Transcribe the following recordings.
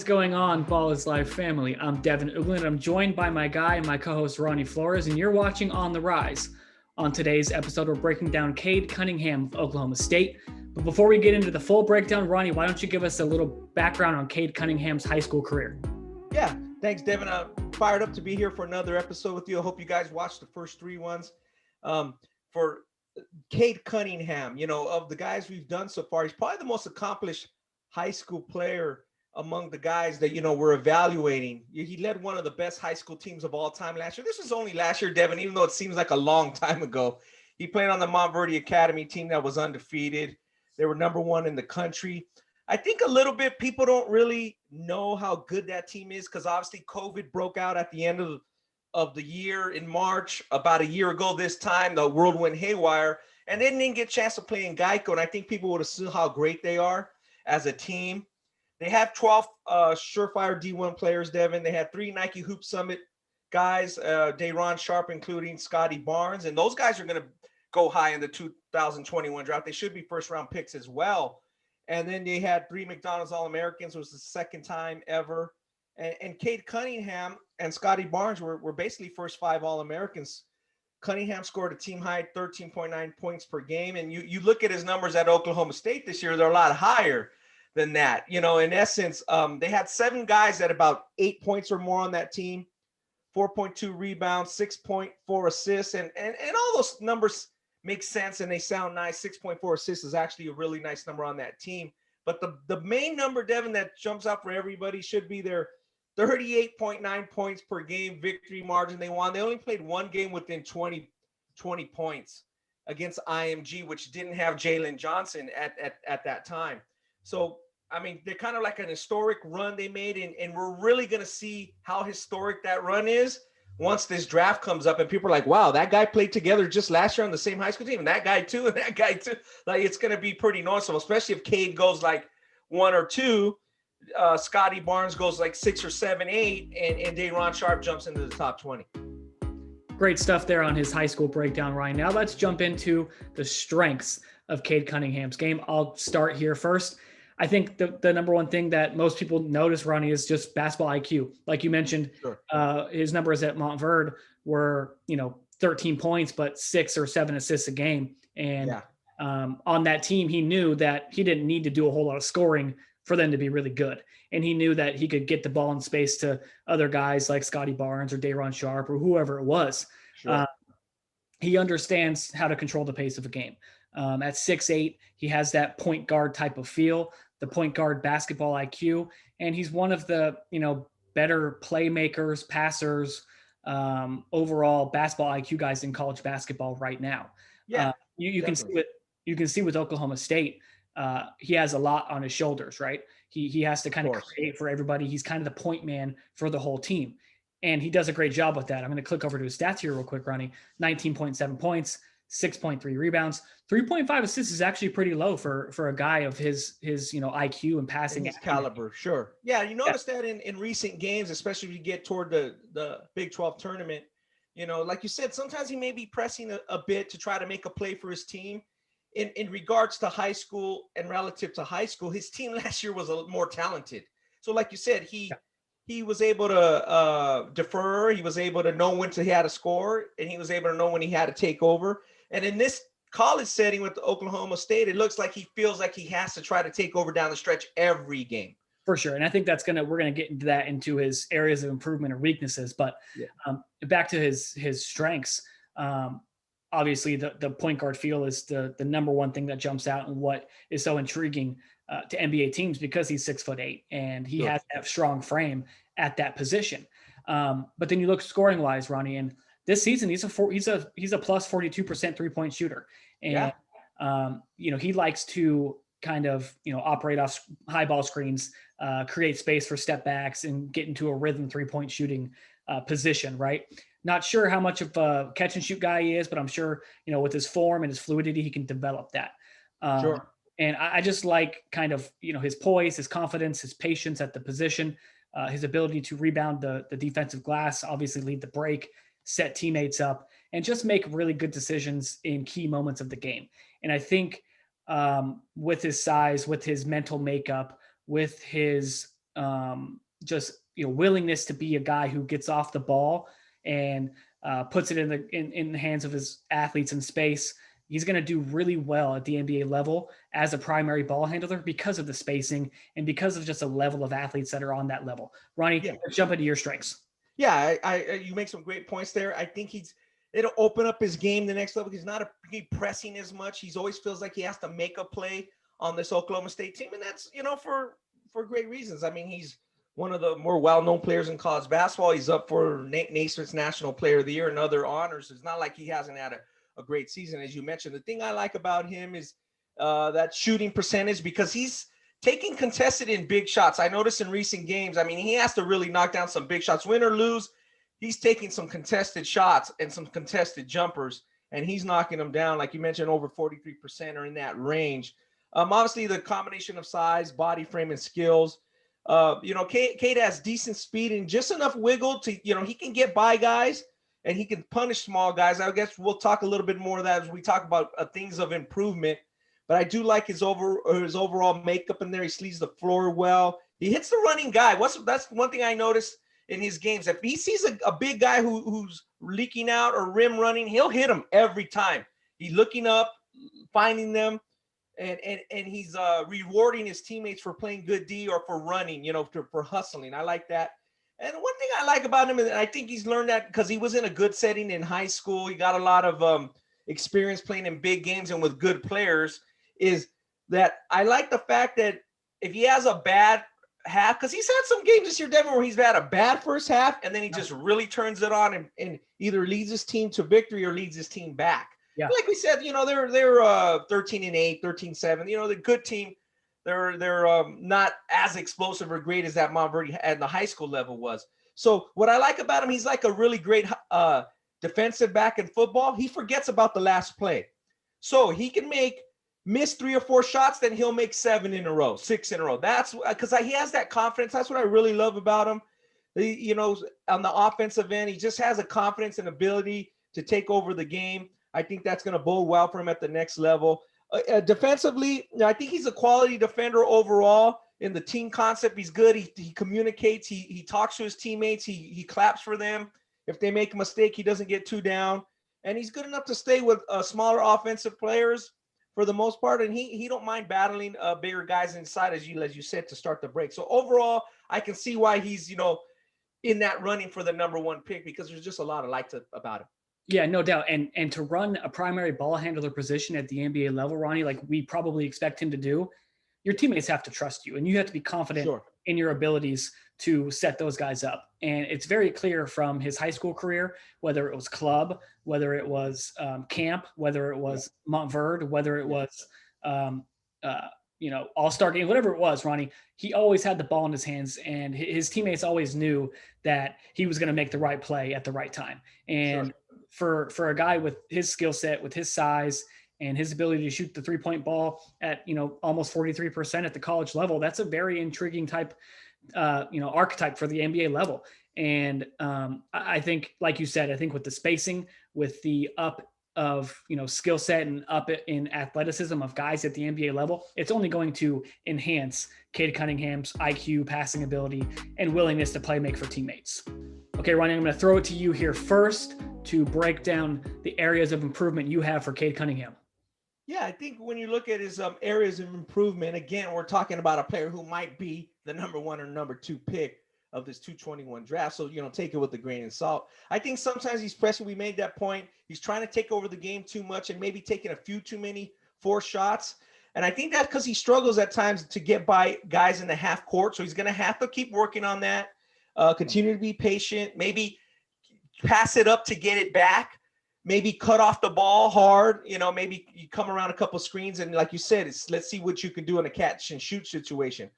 is going on, Ballislife family? I'm Devin Ugland. I'm joined by my guy and my co-host Ronnie Flores, and you're watching On the Rise. On today's episode, we're breaking down Cade Cunningham of Oklahoma State. But before we get into the full breakdown, Ronnie, why don't you give us a little background on Cade Cunningham's high school career? Yeah, thanks, Devin. I'm fired up to be here for another episode with you. I hope you guys watched the first three ones. For Cade Cunningham, of the guys we've done so far, he's probably the most accomplished high school player among the guys that, we're evaluating. He led one of the best high school teams of all time last year. This was only last year, Devin, even though it seems like a long time ago. He played on the Montverde Academy team that was undefeated. They were number one in the country. I think a little bit people don't really know how good that team is because obviously COVID broke out at the end of the year in March. About a year ago this time, the world went haywire, and they didn't get a chance to play in Geico, and I think people would assume how great they are as a team. They have 12 surefire D1 players, Devin. They had 3 Nike Hoop Summit guys, Dayron Sharp, including Scotty Barnes, and those guys are going to go high in the 2021 draft. They should be first-round picks as well. And then they had 3 McDonald's All-Americans. It was the second time ever. And Cade Cunningham and Scotty Barnes were basically first 5 All-Americans. Cunningham scored a team-high 13.9 points per game. And you look at his numbers at Oklahoma State this year, they're a lot higher than that. In essence, they had 7 guys at about 8 points or more on that team, 4.2 rebounds, 6.4 assists. And all those numbers make sense and they sound nice. 6.4 assists is actually a really nice number on that team. But the main number, Devin, that jumps out for everybody should be their 38.9 points per game victory margin they won. They only played one game within 20 points against IMG, which didn't have Jalen Johnson at that time. So, I mean, they're kind of like an historic run they made, and we're really going to see how historic that run is once this draft comes up and people are like, wow, that guy played together just last year on the same high school team, and that guy too, and that guy too. Like, it's going to be pretty noticeable, especially if Cade goes like 1 or 2, Scotty Barnes goes like 6 or 7, 8, and Dayron Sharp jumps into the top 20. Great stuff there on his high school breakdown, Ryan. Now let's jump into the strengths of Cade Cunningham's game. I'll start here first. I think the number one thing that most people notice, Ronnie, is just basketball IQ. Like you mentioned, Sure. His numbers at Montverde were, 13 points, but 6 or 7 assists a game. And on that team, he knew that he didn't need to do a whole lot of scoring for them to be really good. And he knew that he could get the ball in space to other guys like Scotty Barnes or Dayron Sharp or whoever it was. Sure. He understands how to control the pace of a game. At 6'8", he has that point guard type of feel, the point guard basketball IQ, and he's one of the, better playmakers, passers, overall basketball IQ guys in college basketball right now. Yeah, you can see with Oklahoma State, he has a lot on his shoulders, right? He has to kind of create for everybody. He's kind of the point man for the whole team, and he does a great job with that. I'm going to click over to his stats here real quick, Ronnie. 19.7 points. 6.3 rebounds, 3.5 assists is actually pretty low for a guy of his IQ and passing his caliber. Sure. Yeah. You notice that in recent games, especially if you get toward the Big 12 tournament, like you said, sometimes he may be pressing a bit to try to make a play for his team. In regards to high school and relative to high school, his team last year was more talented. So like you said, he was able to defer. He was able to know when he had to score, and he was able to know when he had to take over. And in this college setting with Oklahoma State, it looks like he feels like he has to try to take over down the stretch every game. For sure. And I think we're going to get into his areas of improvement or weaknesses, but back to his strengths. Obviously the point guard feel is the number one thing that jumps out and what is so intriguing to NBA teams because he's 6'8" and he has that strong frame at that position. But then you look scoring wise, Ronnie, and this season he's a plus 42% 3-point shooter. And, he likes to kind of, operate off high ball screens, create space for step backs and get into a rhythm 3-point shooting position. Right. Not sure how much of a catch and shoot guy he is, but I'm sure, with his form and his fluidity, he can develop that. Sure. And I just like kind of, his poise, his confidence, his patience at the position, his ability to rebound the defensive glass, obviously lead the break, set teammates up, and just make really good decisions in key moments of the game. And I think with his size, with his mental makeup, with his just, willingness to be a guy who gets off the ball and puts it in the hands of his athletes in space, he's going to do really well at the NBA level as a primary ball handler because of the spacing and because of just a level of athletes that are on that level. Ronnie, let's jump into your strengths. Yeah, you make some great points there. I think it'll open up his game the next level. He's not pressing as much. He's always feels like he has to make a play on this Oklahoma State team, and that's for great reasons. I mean, he's one of the more well-known players in college basketball. He's up for Naismith's National Player of the Year and other honors. It's not like he hasn't had a great season, as you mentioned. The thing I like about him is that shooting percentage, because he's taking contested in big shots. I noticed in recent games, I mean, he has to really knock down some big shots. Win or lose, he's taking some contested shots and some contested jumpers, and he's knocking them down. Like you mentioned, over 43% are in that range. Obviously, the combination of size, body frame, and skills. Cade has decent speed and just enough wiggle to, he can get by guys and he can punish small guys. I guess we'll talk a little bit more of that as we talk about things of improvement. But I do like his overall makeup in there. He sleeves the floor well. He hits the running guy. That's one thing I noticed in his games. If he sees a big guy who's leaking out or rim running, he'll hit him every time. He's looking up, finding them. And he's rewarding his teammates for playing good D or for running, for hustling. I like that. And one thing I like about him, and I think he's learned that because he was in a good setting in high school. He got a lot of experience playing in big games and with good players, is that I like the fact that if he has a bad half, because he's had some games this year, Devin, where he's had a bad first half and then he just really turns it on and either leads his team to victory or leads his team back. Yeah. Like we said, they're 13-8, 13-7. The good team. They're not as explosive or great as that Montverde at the high school level was. So what I like about him, he's like a really great defensive back in football. He forgets about the last play, so he can miss 3 or 4 shots, then he'll make 7 in a row, 6 in a row. That's because he has that confidence. That's what I really love about him. On the offensive end, he just has a confidence and ability to take over the game. I think that's going to bode well for him at the next level. Defensively, I think he's a quality defender overall. In the team concept, he's good. He communicates. He talks to his teammates. He claps for them. If they make a mistake, he doesn't get too down. And he's good enough to stay with smaller offensive players for the most part. And he don't mind battling bigger guys inside, as you said, to start the break. So overall, I can see why he's, in that running for the number 1 pick, because there's just a lot of about him. Yeah, no doubt. And to run a primary ball handler position at the NBA level, Ronnie, like we probably expect him to do, your teammates have to trust you and you have to be confident in your abilities to set those guys up. And it's very clear from his high school career, whether it was club, whether it was camp, whether it was Montverde, whether it was, all-star game, whatever it was, Ronnie, he always had the ball in his hands and his teammates always knew that he was going to make the right play at the right time. And for a guy with his skill set, with his size and his ability to shoot the 3-point ball at, almost 43% at the college level, that's a very intriguing type, archetype for the NBA level. And I think, like you said, I think with the spacing, with the up of, skill set and up in athleticism of guys at the NBA level, it's only going to enhance Cade Cunningham's IQ, passing ability, and willingness to play make for teammates. Okay, Ronnie, I'm going to throw it to you here first to break down the areas of improvement you have for Cade Cunningham. Yeah, I think when you look at his areas of improvement, again, we're talking about a player who might be the number 1 or number 2 pick of this 221 draft. So, take it with a grain of salt. I think sometimes he's pressing. We made that point. He's trying to take over the game too much and maybe taking a few too many forced shots. And I think that's because he struggles at times to get by guys in the half court. So he's going to have to keep working on that, continue to be patient, maybe pass it up to get it back, maybe cut off the ball hard. Maybe you come around a couple screens and, like you said, let's see what you can do in a catch and shoot situation.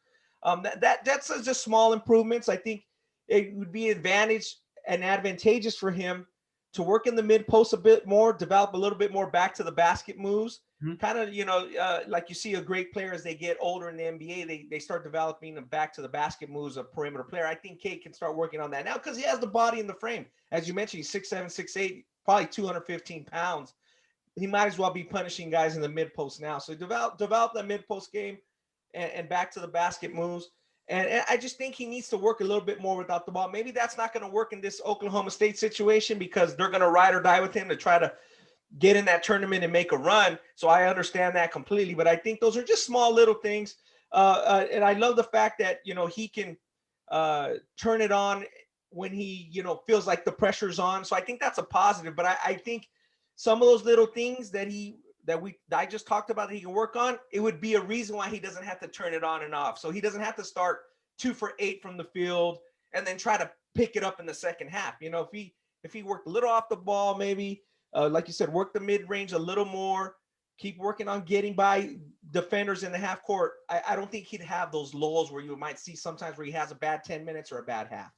That's just small improvements. I think it would be advantageous for him to work in the mid post a bit more, develop a little bit more back to the basket moves. Kind of, like you see a great player as they get older in the NBA, they start developing them back to the basket moves of perimeter player. I think Cade can start working on that now because he has the body and the frame. As you mentioned, he's 6'7", 6'8", probably 215 pounds. He might as well be punishing guys in the mid post now. So develop that mid post game and back to the basket moves. And I just think he needs to work a little bit more without the ball. Maybe that's not going to work in this Oklahoma State situation because they're going to ride or die with him to try to get in that tournament and make a run. So I understand that completely. But I think those are just small little things. And I love the fact that, he can turn it on when he, feels like the pressure's on. So I think that's a positive. But I think some of those little things that I just talked about that he can work on, it would be a reason why he doesn't have to turn it on and off. So he doesn't have to start 2 for 8 from the field and then try to pick it up in the second half. If he worked a little off the ball, maybe like you said, work the mid range a little more, keep working on getting by defenders in the half court. I don't think he'd have those lulls where you might see sometimes where he has a bad 10 minutes or a bad half.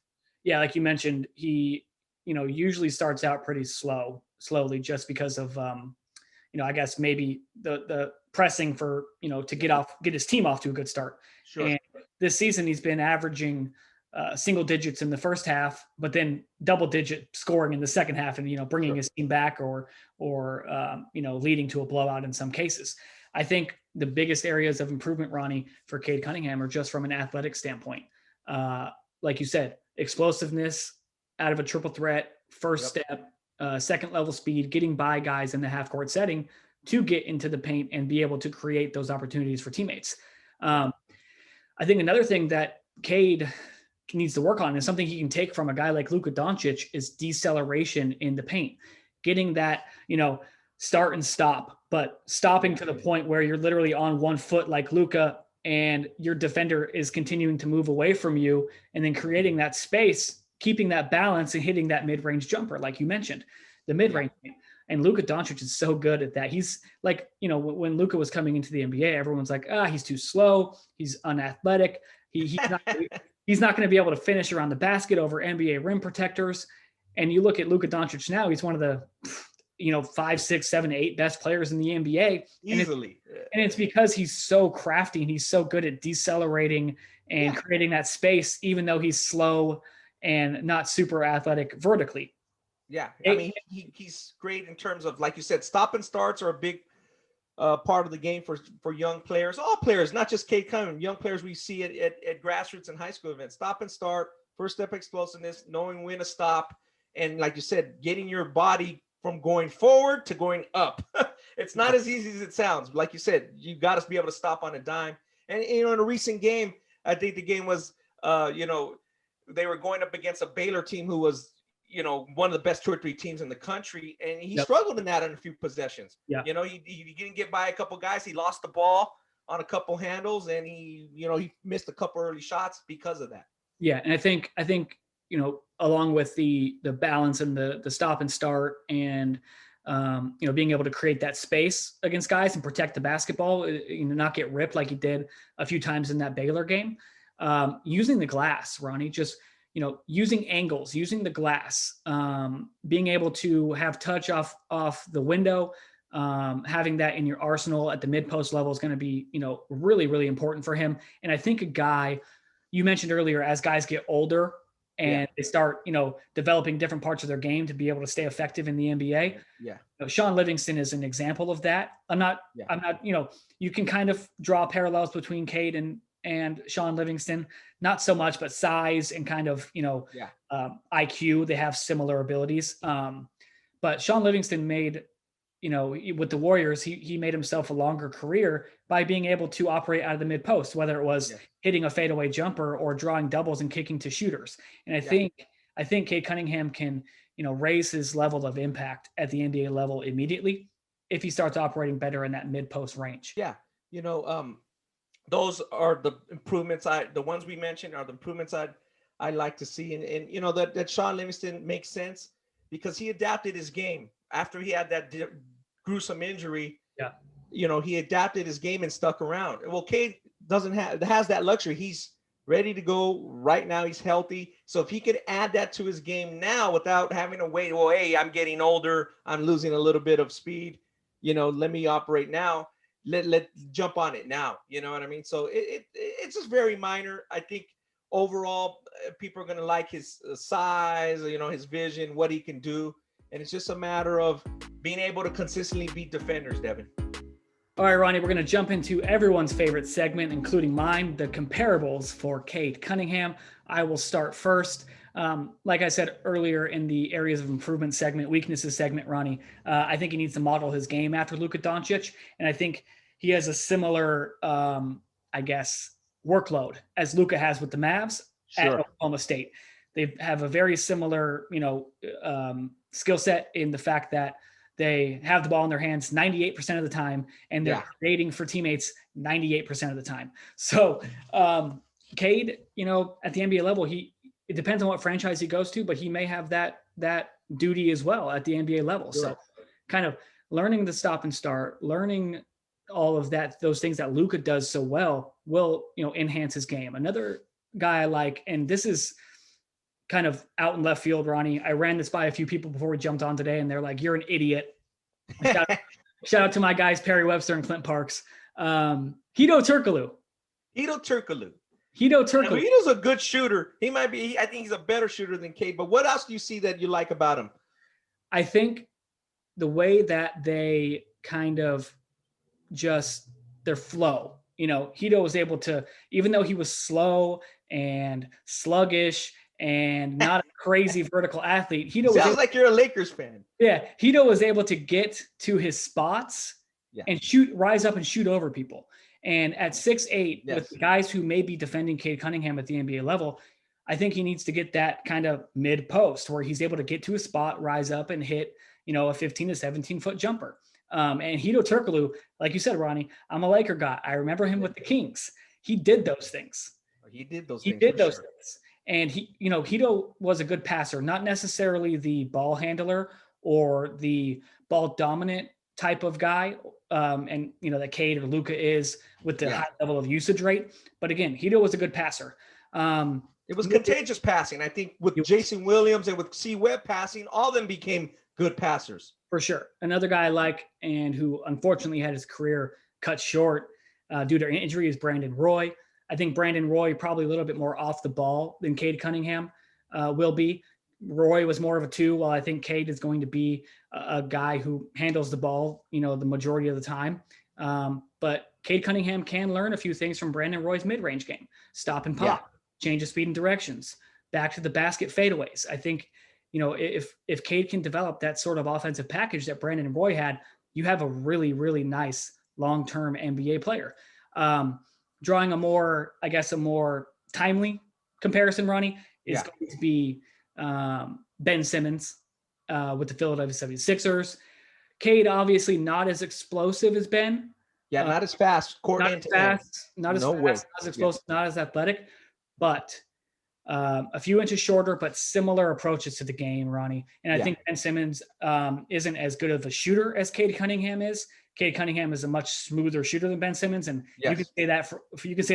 Yeah. Like you mentioned, he, usually starts out pretty slowly just because of, I guess maybe the pressing for, to get his team off to a good start. Sure. And this season he's been averaging single digits in the first half, but then double digit scoring in the second half and, bringing his team back or leading to a blowout in some cases. I think the biggest areas of improvement, Ronnie, for Cade Cunningham are just from an athletic standpoint. Like you said, explosiveness out of a triple threat, first step, second level speed, getting by guys in the half court setting to get into the paint and be able to create those opportunities for teammates. I think another thing that Cade needs to work on and something he can take from a guy like Luka Doncic is deceleration in the paint, getting that, start and stop, but stopping to the point where you're literally on 1 foot like Luka and your defender is continuing to move away from you and then creating that space, keeping that balance and hitting that mid-range jumper. Like you mentioned, the mid-range and Luka Doncic is so good at that. He's like, when Luka was coming into the NBA, everyone's like, he's too slow. He's unathletic. He's not going to be able to finish around the basket over NBA rim protectors. And you look at Luka Doncic now, he's one of the, 5, 6, 7, 8 best players in the NBA. Easily. And it's because he's so crafty and he's so good at decelerating and creating that space, even though he's slow and not super athletic vertically. Yeah. I mean, he's great in terms of, like you said, stop and starts are a big part of the game for young players, all players, not just Cade Cunningham, young players we see at grassroots and high school events. Stop and start, first step explosiveness, knowing when to stop. And like you said, getting your body from going forward to going up. It's not as easy as it sounds. Like you said, you got to be able to stop on a dime. And, in a recent game, I think the game was, they were going up against a Baylor team who was, one of the best 2 or 3 teams in the country. And he struggled in that on a few possessions. Yeah. He didn't get by a couple guys. He lost the ball on a couple handles and he missed a couple early shots because of that. Yeah. And I think, along with the balance and the stop and start and, being able to create that space against guys and protect the basketball, not get ripped like he did a few times in that Baylor game. Using the glass, Ronnie, just, using angles, using the glass, being able to have touch off the window, having that in your arsenal at the mid-post level is going to be, really, really important for him. And I think a guy you mentioned earlier, as guys get older and they start, developing different parts of their game to be able to stay effective in the NBA. Yeah. Sean Livingston is an example of that. I'm not, you can kind of draw parallels between Cade and Sean Livingston, not so much, but size and kind of, IQ, they have similar abilities. But Sean Livingston made, with the Warriors, he made himself a longer career by being able to operate out of the mid post, whether it was hitting a fadeaway jumper or drawing doubles and kicking to shooters. And I think Cade Cunningham can, raise his level of impact at the NBA level immediately if he starts operating better in that mid post range. Yeah. Those are the improvements the ones we mentioned are the improvements I like to see. And that Sean Livingston makes sense because he adapted his game after he had that gruesome injury. Yeah. He adapted his game and stuck around. Well, Cade has that luxury. He's ready to go right now. He's healthy. So if he could add that to his game now without having to wait, well, hey, I'm getting older, I'm losing a little bit of speed, let me operate now. Let jump on it now. You know what I mean? So it's just very minor. I think overall people are going to like his size, his vision, what he can do. And it's just a matter of being able to consistently beat defenders, Devin. All right, Ronnie, we're going to jump into everyone's favorite segment, including mine, the comparables for Cade Cunningham. I will start first. Like I said earlier in the areas of improvement segment, weaknesses segment, Ronnie, I think he needs to model his game after Luka Doncic. And I think he has a similar, workload as Luka has with the Mavs at Oklahoma State. They have a very similar, skill set in the fact that they have the ball in their hands 98% of the time, and they're creating for teammates 98% of the time. So Cade, at the NBA level, it depends on what franchise he goes to, but he may have that duty as well at the NBA level. Sure. So kind of learning the stop and start, learning all of that, those things that Luka does so well will, enhance his game. Another guy I like, and this is kind of out in left field, Ronnie. I ran this by a few people before we jumped on today, and they're like, "You're an idiot." Shout out to my guys, Perry Webster and Clint Parks. Hedo Turkoglu. Hedo's a good shooter. He might be. I think he's a better shooter than Cade. But what else do you see that you like about him? I think the way that they kind of just their flow. Hedo was able to, even though he was slow and sluggish and not a crazy vertical athlete. Sounds like you're a Lakers fan. Yeah. Hedo was able to get to his spots and rise up and shoot over people. And at 6'8", with the guys who may be defending Cade Cunningham at the NBA level, I think he needs to get that kind of mid post where he's able to get to a spot, rise up and hit, a 15 to 17 foot jumper. And Hedo Turkoglu, like you said, Ronnie, I'm a Laker guy. I remember him with the Kings. He did those things. And Hedo was a good passer, not necessarily the ball handler or the ball dominant type of guy. That Cade or Luka is with the high level of usage rate. But again, Hedo was a good passer. It was contagious passing. I think with Jason Williams and with C. Webb passing, all of them became good passers. For sure. Another guy I like, and who unfortunately had his career cut short due to injury, is Brandon Roy. I think Brandon Roy probably a little bit more off the ball than Cade Cunningham will be. Roy was more of a 2, while I think Cade is going to be a guy who handles the ball, the majority of the time. But Cade Cunningham can learn a few things from Brandon Roy's mid-range game. Stop and pop, change of speed and directions, back to the basket fadeaways. I think, if Cade can develop that sort of offensive package that Brandon Roy had, you have a really, really nice long-term NBA player. Drawing a more timely comparison, Ronnie, is going to be Ben Simmons with the Philadelphia 76ers. Cade, obviously not as explosive as Ben. Yeah, not as fast. Not as explosive, not as athletic, but a few inches shorter, but similar approaches to the game, Ronnie. And I think Ben Simmons isn't as good of a shooter as Cade Cunningham is. Cade Cunningham is a much smoother shooter than Ben Simmons, and you can say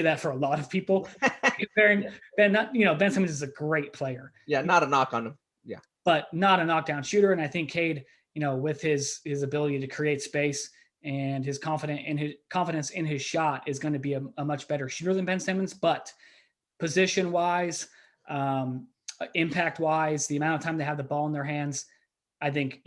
that for a lot of people. Comparing Ben Simmons is a great player. Yeah, not a knock on him. Yeah, but not a knockdown shooter. And I think Cade, with his ability to create space and his confidence in his shot, is going to be a much better shooter than Ben Simmons. But position wise, impact wise, the amount of time they have the ball in their hands, I think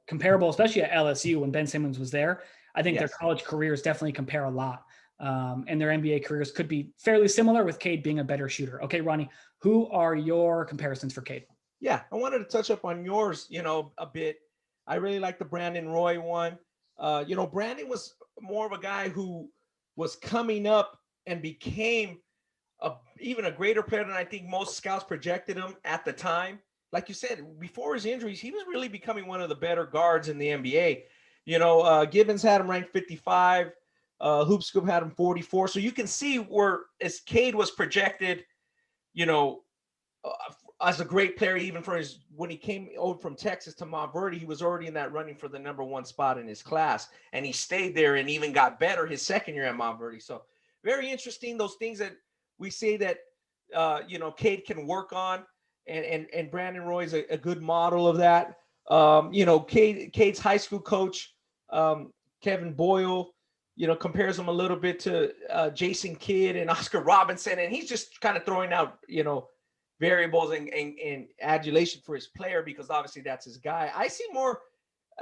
comparable, especially at LSU when Ben Simmons was there. I think their college careers definitely compare a lot. And their NBA careers could be fairly similar, with Cade being a better shooter. Okay, Ronnie, who are your comparisons for Cade? Yeah, I wanted to touch up on yours, a bit. I really like the Brandon Roy one. Brandon was more of a guy who was coming up and became even a greater player than I think most scouts projected him at the time. Like you said, before his injuries, he was really becoming one of the better guards in the NBA. Gibbons had him ranked 55. Hoop Scoop had him 44. So you can see where as Cade was projected, as a great player, even for when he came over from Texas to Mount Verde, he was already in that running for the number 1 spot in his class. And he stayed there and even got better his second year at Mount Verde. So very interesting, those things that we say that, Cade can work on. And Brandon Roy is a good model of that. Cade's high school coach, Kevin Boyle, compares him a little bit to Jason Kidd and Oscar Robinson. And he's just kind of throwing out, variables and adulation for his player, because obviously that's his guy. I see more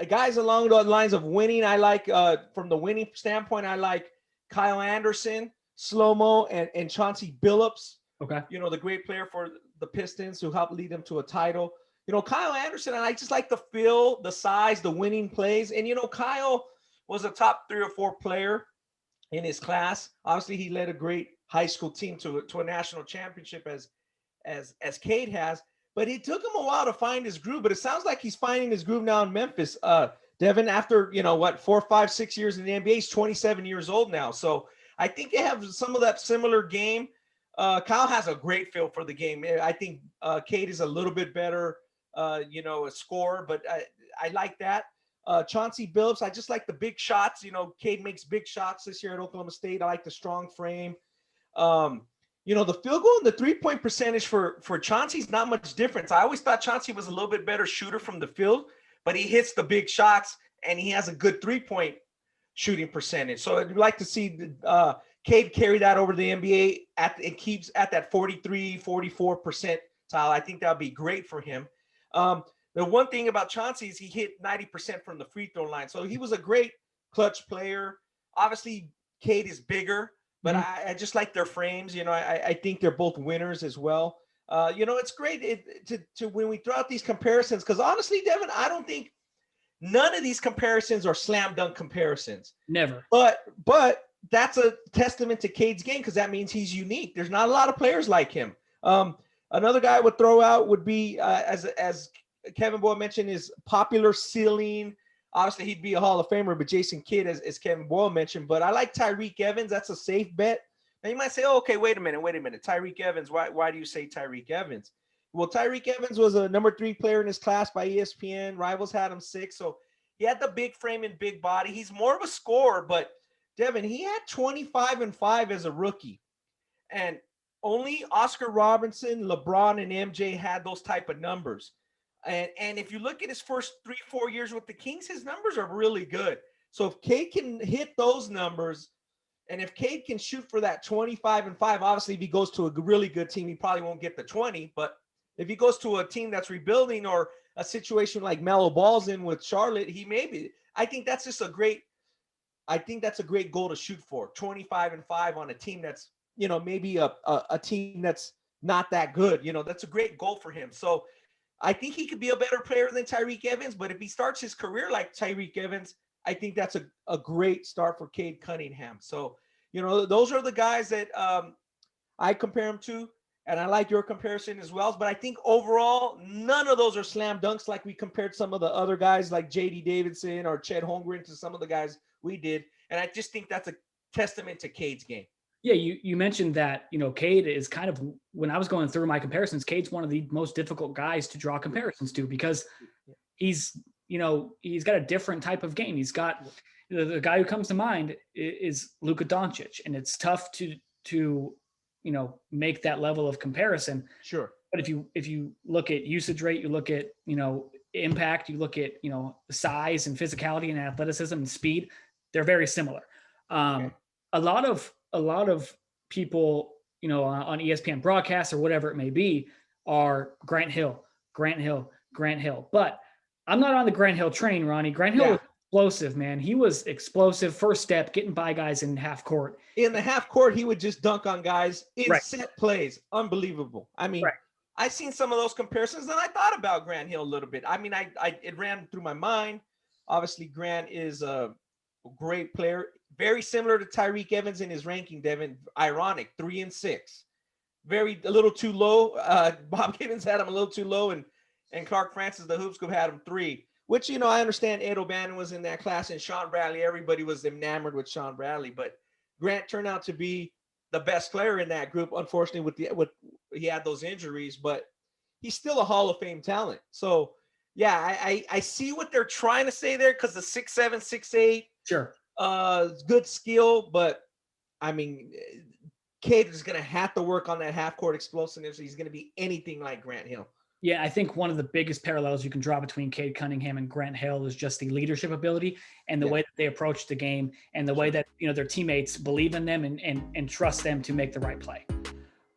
guys along the lines of winning, I like from the winning standpoint, I like Kyle Anderson, Slow-Mo, and Chauncey Billups. Okay. You know, the great player for the Pistons who helped lead them to a title. You know, Kyle Anderson, and I just like the feel, the size, the winning plays. And, you know, Kyle was a top 3 or 4 player in his class. Obviously, he led a great high school team to a national championship as Cade has. But it took him a while to find his groove. But it sounds like he's finding his groove now in Memphis. Devin, after, 4, 5, 6 years in the NBA, he's 27 years old now. So I think they have some of that similar game. Kyle has a great feel for the game. I think Cade is a little bit better, a scorer, but I like that. Chauncey Billups, I just like the big shots. You know, Cade makes big shots this year at Oklahoma State. I like the strong frame. The field goal and the 3-point percentage for Chauncey's not much difference. I always thought Chauncey was a little bit better shooter from the field, but he hits the big shots and he has a good 3-point shooting percentage. So I'd like to see Cade carry that over the NBA. It keeps at that 43, 44 percentile. I think that would be great for him. The one thing about Chauncey is he hit 90% from the free throw line. So he was a great clutch player. Obviously, Cade is bigger, but I just like their frames. You know, I think they're both winners as well. It's great to when we throw out these comparisons, because honestly, Devin, I don't think none of these comparisons are slam dunk comparisons. Never. But that's a testament to Cade's game, because that means he's unique. There's not a lot of players like him. Another guy I would throw out would be, as Kevin Boyle mentioned, is popular ceiling. Obviously, he'd be a Hall of Famer, but Jason Kidd, as Kevin Boyle mentioned. But I like Tyrek Evans. That's a safe bet. Now, you might say, oh, okay, wait a minute. Tyrek Evans, why do you say Tyrek Evans? Well, Tyrek Evans was a number 3 player in his class by ESPN. Rivals had him 6. So he had the big frame and big body. He's more of a scorer, but Devin, he had 25 and 5 as a rookie. And only Oscar Robertson, LeBron, and MJ had those type of numbers. And if you look at his first 3-4 years with the Kings, his numbers are really good. So if Cade can hit those numbers, and if Cade can shoot for that 25 and 5, obviously if he goes to a really good team, he probably won't get the 20. But if he goes to a team that's rebuilding, or a situation like Melo Ball's in with Charlotte, he may be. I think that's a great goal to shoot for, 25 and 5 on a team that's, maybe a team that's not that good. That's a great goal for him. So I think he could be a better player than Tyrek Evans, but if he starts his career like Tyrek Evans, I think that's a great start for Cade Cunningham. So, those are the guys that I compare him to, and I like your comparison as well. But I think overall, none of those are slam dunks like we compared some of the other guys like J.D. Davidson or Chet Holmgren to some of the guys we did. And I just think that's a testament to Cade's game. Yeah, you mentioned that, Cade is kind of, when I was going through my comparisons, Cade's one of the most difficult guys to draw comparisons to, because he's got a different type of game. He's got, the guy who comes to mind is Luka Doncic, and it's tough to make that level of comparison. Sure. But if you look at usage rate, you look at, impact, you look at, size and physicality and athleticism and speed, they're very similar. Okay. A lot of people, on ESPN broadcasts or whatever it may be, are Grant Hill. But I'm not on the Grant Hill train, Ronnie. Grant Hill was explosive, man. He was explosive. First step, getting by guys in half court. In the half court, he would just dunk on guys in set plays. Unbelievable. I mean, I've seen some of those comparisons, and I thought about Grant Hill a little bit. I mean, it ran through my mind. Obviously, Grant is a great player. Very similar to Tyrek Evans in his ranking, Devin. Ironic, 3 and 6. A little too low. Bob Gibbons had him a little too low, and Clark Francis, the Hoop Scoop, had him 3. Which, I understand Ed O'Bannon was in that class, and Sean Bradley. Everybody was enamored with Sean Bradley, but Grant turned out to be the best player in that group. Unfortunately, he had those injuries, but he's still a Hall of Fame talent. So, yeah, I see what they're trying to say there, because the 6'7", 6'8". Sure. Good skill, but I mean, Cade is going to have to work on that half-court explosiveness. He's going to be anything like Grant Hill. Yeah, I think one of the biggest parallels you can draw between Cade Cunningham and Grant Hill is just the leadership ability and the way that they approach the game, and the way that their teammates believe in them and trust them to make the right play.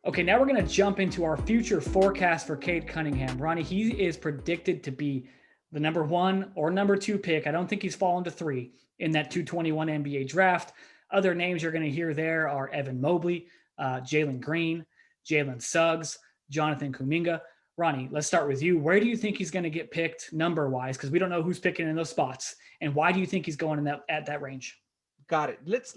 Okay, now we're going to jump into our future forecast for Cade Cunningham. Ronnie, he is predicted to be the number 1 or number 2 pick. I don't think he's fallen to 3 in that 221 NBA draft. Other names you're going to hear there are Evan Mobley, Jalen Green, Jalen Suggs, Jonathan Kuminga. Ronnie, let's start with you. Where do you think he's going to get picked number-wise? Because we don't know who's picking in those spots. And why do you think he's going at that range? Got it. Let's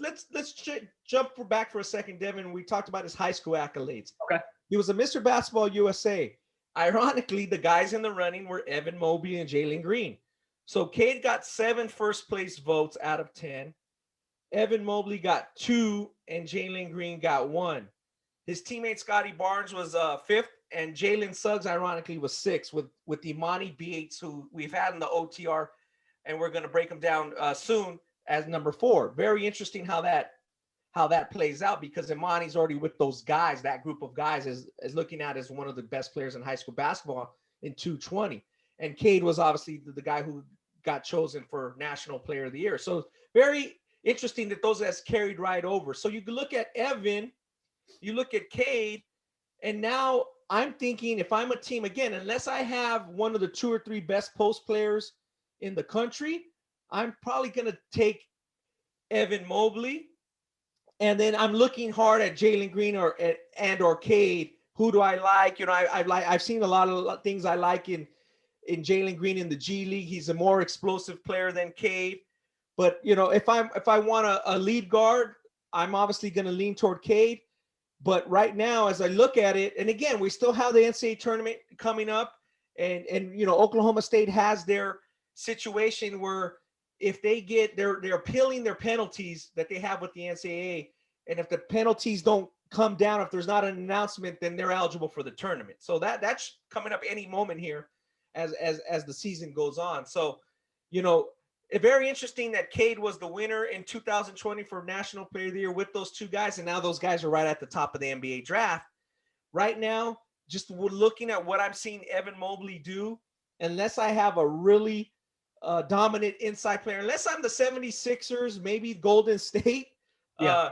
jump back for a second, Devin. We talked about his high school accolades. Okay. He was a Mr. Basketball USA. Ironically, the guys in the running were Evan Mobley and Jalen Green. So Cade got 7 first-place votes out of 10. Evan Mobley got 2, and Jalen Green got 1. His teammate Scotty Barnes was 5th, and Jalen Suggs, ironically, was 6th with the Imani Bates, who we've had in the OTR, and we're going to break them down soon, as number 4. Very interesting how that plays out, because Imani's already with those guys. That group of guys is looking at as one of the best players in high school basketball in 220. And Cade was obviously the guy who got chosen for National Player of the Year. So very interesting that those guys carried right over. So you look at Evan, you look at Cade, and now I'm thinking, if I'm a team, again, unless I have one of the 2 or 3 best post players in the country, I'm probably going to take Evan Mobley. And then I'm looking hard at Jalen Green or Cade. Who do I like? You know, I've seen a lot of things I like in Jalen Green in the G League. He's a more explosive player than Cade. But, you know, if I want a lead guard, I'm obviously going to lean toward Cade. But right now, as I look at it, and again, we still have the NCAA tournament coming up, and you know, Oklahoma State has their situation where if they get they're appealing their penalties that they have with the NCAA, and if the penalties don't come down, if there's not an announcement, then they're eligible for the tournament. So that's coming up any moment here as the season goes on. So, you know, it's very interesting that Cade was the winner in 2020 for National Player of the Year with those 2 guys, and now those guys are right at the top of the NBA draft. Right now, just looking at what I'm seeing Evan Mobley do, unless I have a really dominant inside player, unless I'm the 76ers, maybe Golden State, a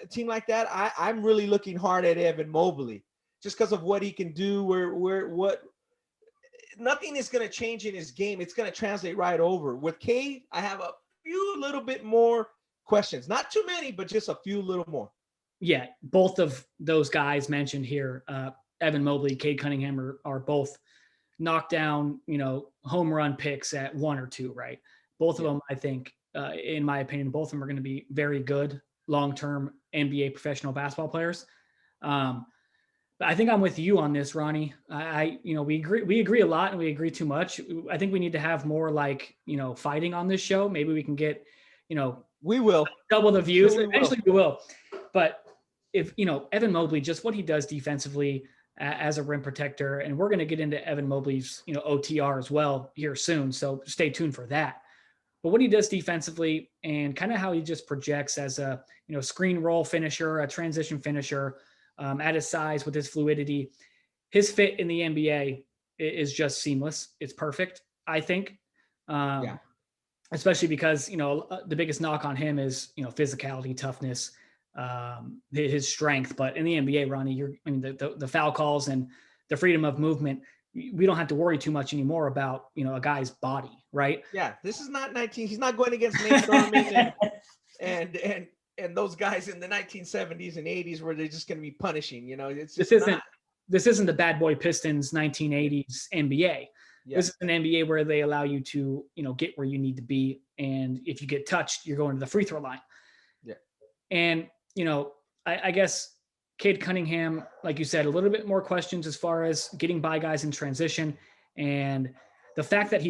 team like that, I'm really looking hard at Evan Mobley just because of what he can do, what nothing is going to change in his game. It's going to translate right over. With Cade, I have a few little bit more questions. Not too many, but just a few little more. Yeah, both of those guys mentioned here, Evan Mobley, Cade Cunningham are both knockdown, you know, home run picks at 1 or 2, right? Both of them, I think, in my opinion, both of them are going to be very good long-term NBA professional basketball players. But I think I'm with you on this, Ronnie. You know, we agree a lot, and we agree too much. I think we need to have more, like, you know, fighting on this show. Maybe we can get, you know, we will double the views. Eventually we will. But if, you know, Evan Mobley, just what he does defensively as a rim protector, and we're going to get into Evan Mobley's, you know, OTR as well here soon. So stay tuned for that. But what he does defensively and kind of how he just projects as a, you know, screen roll finisher, a transition finisher, at his size with his fluidity, his fit in the NBA is just seamless. It's perfect, I think. Especially because, you know, the biggest knock on him is, you know, physicality, toughness, his strength. But in the NBA, Ronnie, the foul calls and the freedom of movement, we don't have to worry too much anymore about, you know, a guy's body, right? Yeah, this is not 19. He's not going against Nate Thurman and those guys in the 1970s and 80s where they're just going to be punishing. You know, it's just this isn't the bad boy Pistons 1980s NBA. Yeah. This is an NBA where they allow you to, you know, get where you need to be, and if you get touched, you're going to the free throw line. Yeah, and you know, I guess Cade Cunningham, like you said, a little bit more questions as far as getting by guys in transition, and the fact that he's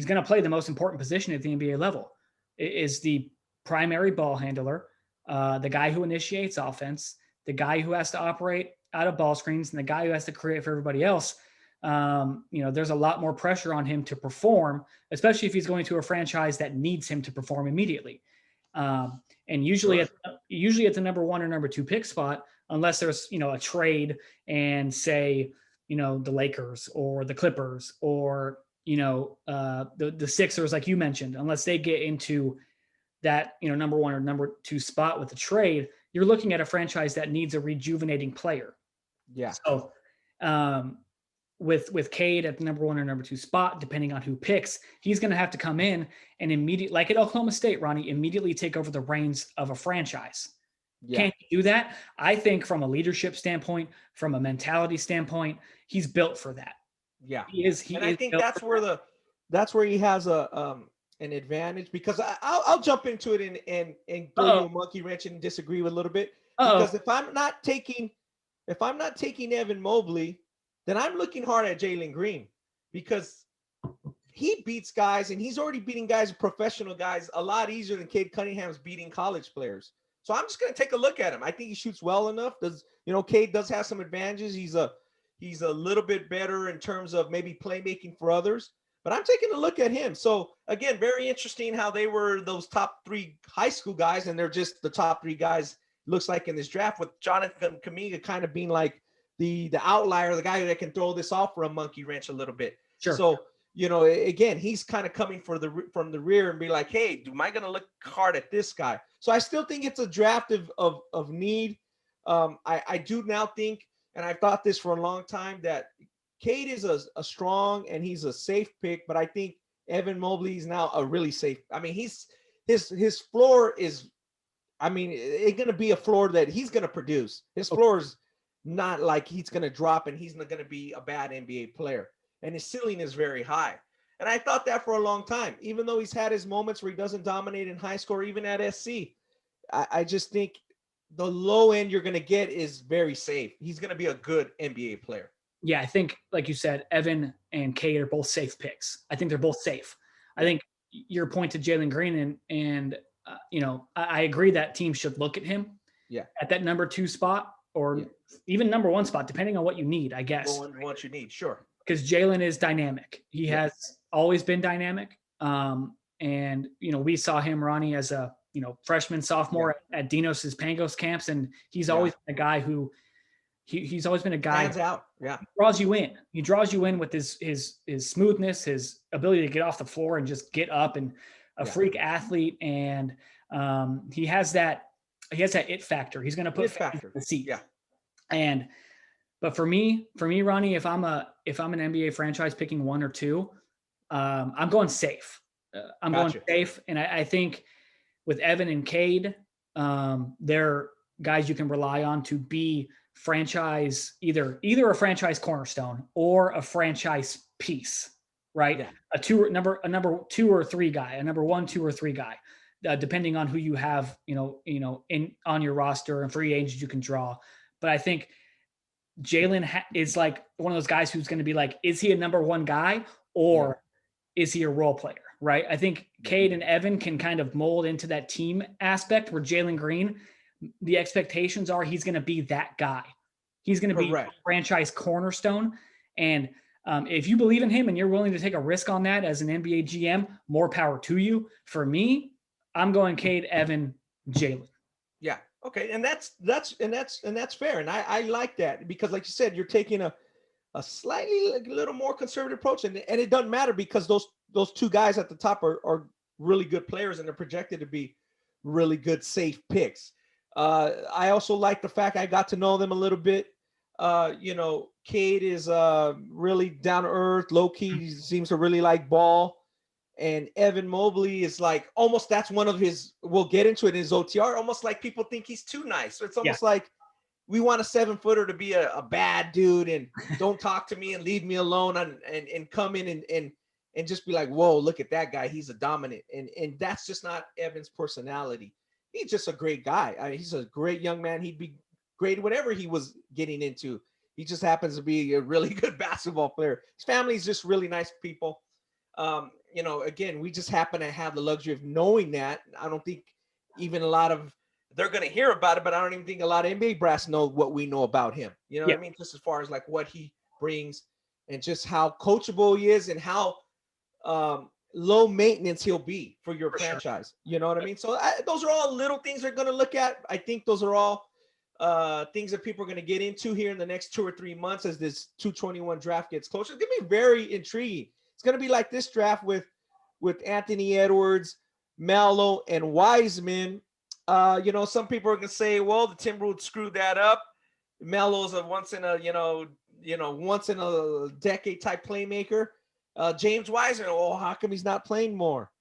going to play the most important position at the NBA level, is the primary ball handler, the guy who initiates offense, the guy who has to operate out of ball screens, and the guy who has to create for everybody else. You know, there's a lot more pressure on him to perform, especially if he's going to a franchise that needs him to perform immediately. And usually at the number 1 or number 2 pick spot, unless there's, you know, a trade and say, you know, the Lakers or the Clippers or, you know, the Sixers, like you mentioned, unless they get into that, you know, number 1 or number 2 spot with the trade, you're looking at a franchise that needs a rejuvenating player. Yeah. So, with Cade at the number 1 or number 2 spot, depending on who picks, he's going to have to come in and immediately, like at Oklahoma State, Ronnie, immediately take over the reins of a franchise. Yeah. Can't he do that? I think from a leadership standpoint, from a mentality standpoint, he's built for that. Yeah, he is. I think that's where he has an advantage, because I'll jump into it and throw you a monkey wrench and disagree with a little bit. Because if I'm not taking Evan Mobley, then I'm looking hard at Jalen Green, because he beats guys, and he's already beating guys, professional guys, a lot easier than Cade Cunningham's beating college players. So I'm just going to take a look at him. I think he shoots well enough. Cade does have some advantages. He's a little bit better in terms of maybe playmaking for others, but I'm taking a look at him. So again, very interesting how they were those top 3 high school guys, and they're just the top 3 guys, looks like, in this draft, with Jonathan Kuminga kind of being like the outlier, the guy that can throw this off for a monkey wrench a little bit. Sure. So, again, he's kind of coming from the rear and be like, hey, am I going to look hard at this guy? So I still think it's a draft of need. I do now think, and I've thought this for a long time, that Cade is a strong and he's a safe pick, but I think Evan Mobley is now a really safe. I mean, his floor is, it's going to be a floor that he's going to produce. His floor is not like he's going to drop and he's not going to be a bad NBA player. And his ceiling is very high. And I thought that for a long time, even though he's had his moments where he doesn't dominate in high school or even at SC. I just think the low end you're going to get is very safe. He's going to be a good NBA player. Yeah, I think, like you said, Evan and Cade are both safe picks. I think they're both safe. I think your point to Jalen Green and I agree that teams should look at him at that number 2 spot, or even number 1 spot, depending on what you need, I guess. What you need, sure. Because Jalen is dynamic. He has always been dynamic. And, we saw him, Ronnie, as a, freshman, sophomore at Dinos' Pangos camps. And he's always been a guy who he's always been a guy stands out. Yeah. Draws you in. He draws you in with his smoothness, his ability to get off the floor and just get up, and a freak athlete. And he has that it factor. He's going to put in the seat. Yeah. But for me, Ronnie, if I'm an NBA franchise picking 1 or 2, I'm going safe. Going safe. And I think with Evan and Cade, they're guys you can rely on to be franchise, either a franchise cornerstone or a franchise piece, right? Yeah. A number 2 or 3 guy, a number 1, 2 or 3 guy, depending on who you have, on your roster and free agents you can draw. But I think Jalen is like one of those guys who's going to be like, is he a number 1 guy or is he a role player? Right. I think Cade and Evan can kind of mold into that team aspect, where Jalen Green, the expectations are he's going to be that guy. He's going to be a franchise cornerstone. And if you believe in him and you're willing to take a risk on that as an NBA GM, more power to you. For me, I'm going Cade, Evan, Jalen. Yeah. Okay. And that's fair. And I like that, because like you said, you're taking a slightly little more conservative approach, and it doesn't matter, because those 2 guys at the top are really good players, and they're projected to be really good, safe picks. I also like the fact I got to know them a little bit. Cade is really down to earth, low key. He seems to really like ball. And Evan Mobley is like, almost, that's one of his, we'll get into it in his OTR, almost like people think he's too nice. So it's almost like we want a 7-footer to be a bad dude and don't talk to me and leave me alone and come in and just be like, whoa, look at that guy. He's a dominant. And that's just not Evan's personality. He's just a great guy. I mean, he's a great young man. He'd be great whatever he was getting into. He just happens to be a really good basketball player. His family's just really nice people. Again, we just happen to have the luxury of knowing that. I don't think even a lot of, they're going to hear about it, but I don't even think a lot of NBA brass know what we know about him. You know what I mean? Just as far as like what he brings and just how coachable he is and how low maintenance he'll be for your franchise. Sure. You know what I mean? So those are all little things they're going to look at. I think those are all things that people are going to get into here in the next 2 or 3 months as this 221 draft gets closer. It's going to be very intriguing. It's going to be like this draft with Anthony Edwards, Melo, and Wiseman. Some people are going to say, well, the Timberwolves screwed that up. Melo's a once in a, once in a decade type playmaker. James Wiseman, how come he's not playing more?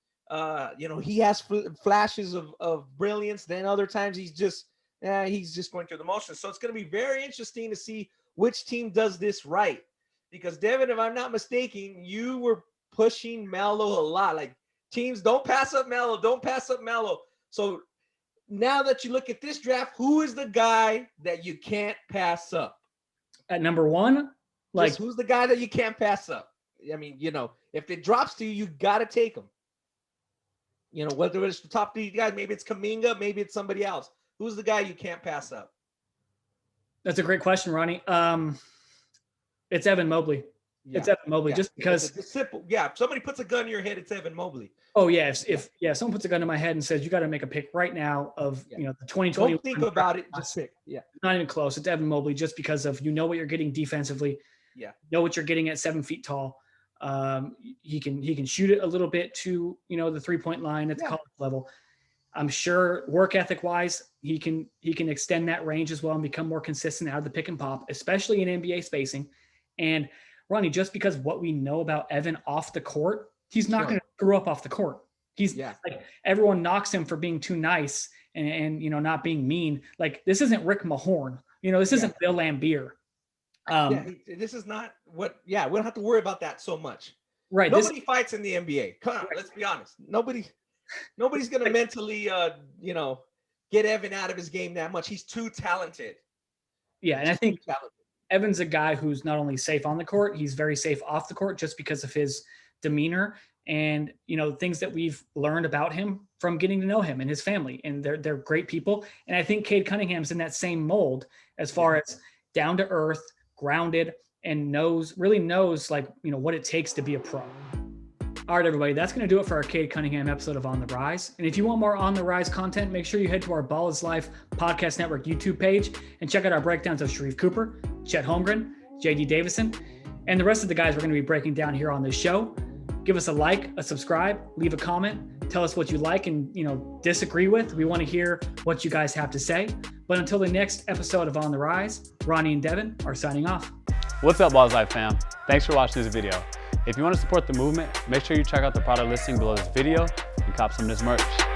He has flashes of brilliance. Then other times he's just going through the motions. So it's going to be very interesting to see which team does this right. Because Devin, if I'm not mistaken, you were pushing Melo a lot. Like, teams, don't pass up Melo. Don't pass up Melo. So now that you look at this draft, who is the guy that you can't pass up? At number one, just who's the guy that you can't pass up? I mean, if it drops to you, you got to take him. Whether it's the top 3 guys, maybe it's Kuminga, maybe it's somebody else. Who's the guy you can't pass up? That's a great question, Ronnie. It's Evan Mobley. Yeah. It's Evan Mobley, just because it's simple. Yeah, if somebody puts a gun in your head, it's Evan Mobley. Oh yeah, if someone puts a gun in my head and says you got to make a pick right now of the 2020. Don't think about it, just pick. Yeah, not even close. It's Evan Mobley, just because of what you're getting defensively. Yeah, know what you're getting at 7 feet tall. He can shoot it a little bit to the 3-point line at the college level. I'm sure work ethic wise, he can extend that range as well and become more consistent out of the pick and pop, especially in NBA spacing. And Ronnie, just because what we know about Evan off the court, he's not going to screw up off the court. He's like, everyone knocks him for being too nice and not being mean. Like, this isn't Rick Mahorn. This isn't Bill Laimbeer. This is not what. Yeah, we don't have to worry about that so much. Right. Nobody fights in the NBA. Come on, let's be honest. Nobody's going to mentally, get Evan out of his game that much. He's too talented. Yeah, and I think Evan's a guy who's not only safe on the court, he's very safe off the court just because of his demeanor and things that we've learned about him from getting to know him and his family. And they're great people. And I think Cade Cunningham's in that same mold as far as down to earth, grounded, and really knows what it takes to be a pro. All right, everybody, that's going to do it for our Cade Cunningham episode of On the Rise. And if you want more On the Rise content, make sure you head to our Ballislife Podcast Network YouTube page and check out our breakdowns of Sharif Cooper, Chet Holmgren, JD Davison, and the rest of the guys we're going to be breaking down here on this show. Give us a like, a subscribe, leave a comment, tell us what you like and disagree with. We want to hear what you guys have to say. But until the next episode of On the Rise, Ronnie and Devin are signing off. What's up, Ballislife fam? Thanks for watching this video. If you want to support the movement, make sure you check out the product listing below this video and cop some of this merch.